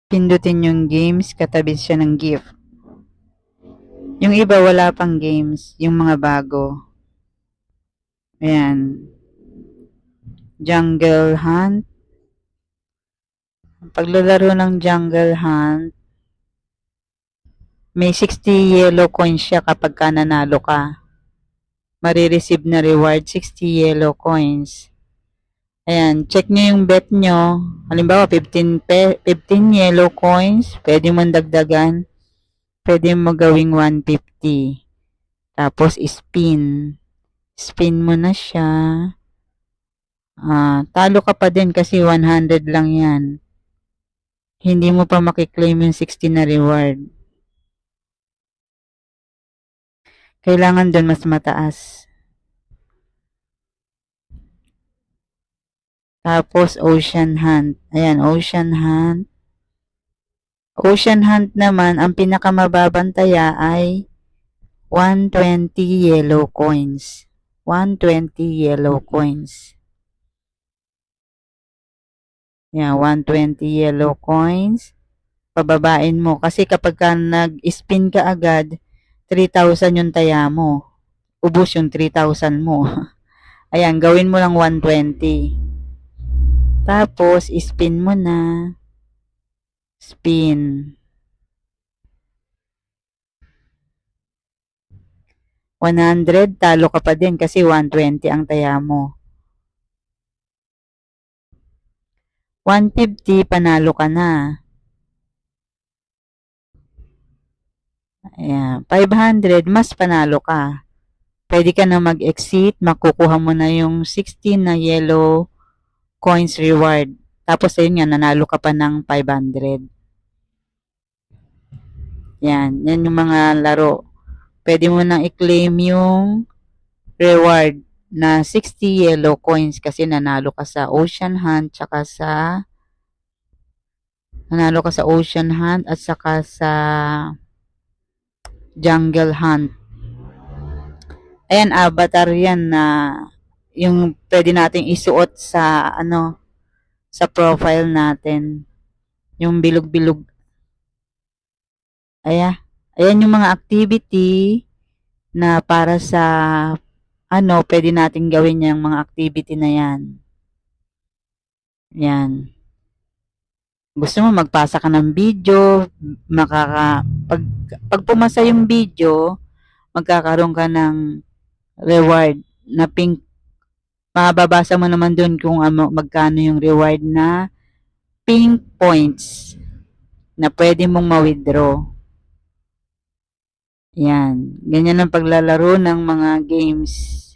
Pindutin yung games, katabi siya ng gift. Yung iba wala pang games, yung mga bago. Ayan. Jungle Hunt. Paglalaro ng Jungle Hunt, may 60 yellow coins siya kapag ka nanalo ka. Marireceive na reward 60 yellow coins. Ayan, check nyo yung bet nyo. Halimbawa, 15 yellow coins. Pwede mong dagdagan. Pwede mo gawing 150. Tapos, spin. Spin mo na siya. Talo ka pa din kasi 100 lang yan. Hindi mo pa makiklaim yung 60 na reward. Kailangan doon mas mataas. Tapos, Ocean Hunt. Ayan, Ocean Hunt. Ocean Hunt naman, ang pinakamababantaya ay 120 yellow coins. 120 yellow coins. Yan, 120 yellow coins. Pababain mo. Kasi kapag ka nag-spin ka agad, 3,000 yung taya mo. Ubus yung 3,000 mo. Ayan, gawin mo lang 120. Tapos, spin mo na. Spin. 100, talo ka pa din kasi 120 ang taya mo. 150, panalo ka na. Ayan, 500, mas panalo ka. Pwede ka na mag-exit, makukuha mo na yung 16 na yellow coins reward. Tapos ayun nga, nanalo ka pa ng 500. Yan yung mga laro. Pwede mo nang i-claim yung reward na 60 yellow coins kasi nanalo ka sa Ocean Hunt tsaka sa Ocean Hunt at saka sa Jungle Hunt. Ayan, avatar yan na yung pwede nating isuot sa sa profile natin. Yung bilog-bilog. Ayan yung mga activity na para sa pwede nating gawin yung mga activity na yan. Yan. Gusto mo magpasa ka ng video, pag pumasa yung video, magkakaroon ka ng reward na pink. Mababasa mo naman dun kung magkano yung reward na pink points na pwede mong ma-withdraw. Yan. Ganyan ang paglalaro ng mga games.